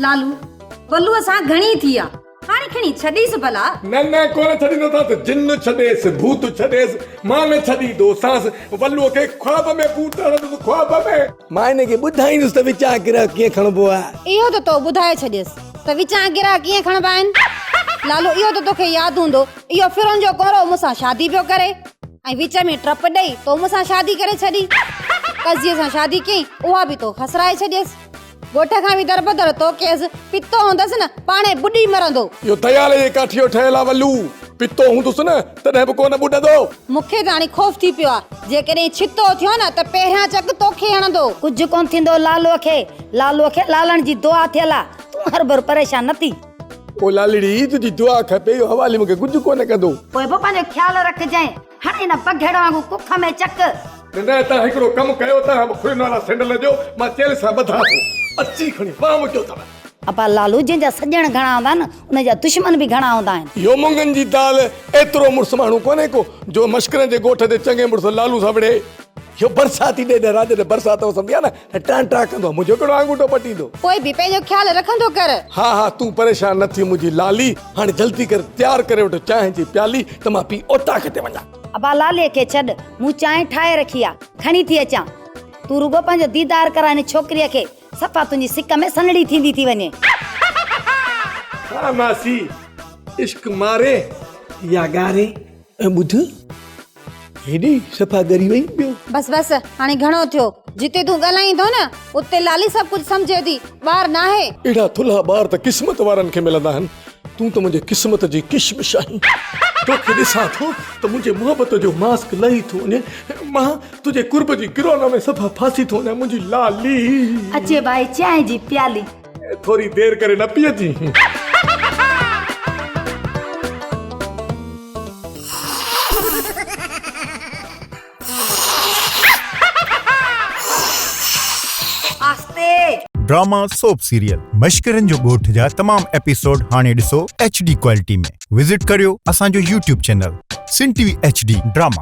लालू बल्लू असां घणी थी आ हाणे खणी छॾीस भला। न कोन छॾींदो था त जिन छॾेसि भूत छॾेसि मां न छॾींदो सांस वल्लूअ खे ख्वाब में भूत हणंदो ख्वाब में मां हिनखे ॿुधाईंदुसि त विचां गिरह कीअं खणबो आहे। इहो त तो ॿुधाए छॾियसि त विचां गिरा कीअं खणबा आहिनि। लालू इहो त तोखे यादि हूंदो इहो फिरोन जो कोरो मूंसां शादी पियो करे ऐं विच में ट्रप ॾेई तो मूंसां शादी करे छॾी। कज़ीअ सां शादी कई उहा बि तो खसराए छॾियसि। गोठ खां बि दरबदर तो केस पितो हूंदसि न पाणे बुॾी मरंदो। इहो दयाल जे काठियो ठहियल आहे वल्लू पितो हूंदुसि न तॾहिं बि कोन ॿुॾंदो। मूंखे त हाणे ख़ौफ़ थी पियो आहे जेकॾहिं छितो थियो न त पहिरियां चक तोखे हणंदो। कुझु कोन थींदो लालूअ खे लालण जी दुआ थियल आहे। तूं हर भर परेशान न थी। ओ लालड़ी तुंहिंजी दुआ खपे इहो हवाले मूंखे कुझु कोन कंदो। पोइ बि पंहिंजो ख़्यालु रखजांइ हाणे न पघेड़ वांगुरु कुख में चक। न तव्हां हिकिड़ो कमु कयो था खुरिन वारा सैंडल जो मां तेल सां ॿधां थो अची खणी पाण वठो अथव। अपा लालू जंहिंजा सॼण घणा हूंदा आहिनि उनजा दुश्मन बि घणा हूंदा आहिनि। इहो मुङनि जी दाल एतिरो मुड़ुसु माण्हू कोन्हे को जो मश्करनि जे ॻोठ ते चङे मुड़ुसु लालू सां विड़े। इहो बरसाती ॾे राज ते बरसात सम्झिया न टां टां कंदो मुंहिंजो कहिड़ो आंगूठो पटींदो। पोइ बि पंहिंजो ख़्यालु रखंदो कर। हा तूं परेशान न थी मुंहिंजी लाली हाणे जल्दी कर तयार करे वठो चांहि जी प्याली त मां पी ओताक ते वञा। अपा लालीअ खे छॾ मूं चांहि ठाहे रखी आहे खणी थी अचां। तूं रुगो पंहिंजो दीदार कराए हिन छोकिरीअ खे सफ़ा तुंहिंजी सिक में सनड़ी थींदी थी वञे। हा मासी इश्क मारे या गारे ऐं ॿुध हेॾी सफ़ा गरी वई पियो। बस हाणे घणो थियो। जिते तूं ॻाल्हाईंदो न उते लाली सभु कुझु सम्झे थी। ॿार न आहे एॾा थुल्हा ॿार त क़िस्मत वारनि खे मिलंदा आहिनि। तूं त मुंहिंजे क़िस्मत जी किशमिश आहीं। तोखे ॾिसां थो त मुंहिंजे मोहबत जो मास्क लही थो वञे। मां तुंहिंजे कुर्ब जी किरोना में सफ़ा फासी थो वञा मुंहिंजी लाली। अचे भाई चांहि जी प्याली। थोरी देरि करे न पीअजी। ड्रामा सोप सीरियल मश्करन जो ॻोठ जा तमाम एपिसोड हाणे ॾिसो HD क्वालिटी में। विजिट करियो असांजो YouTube चैनल सिन TV HD ड्रामा।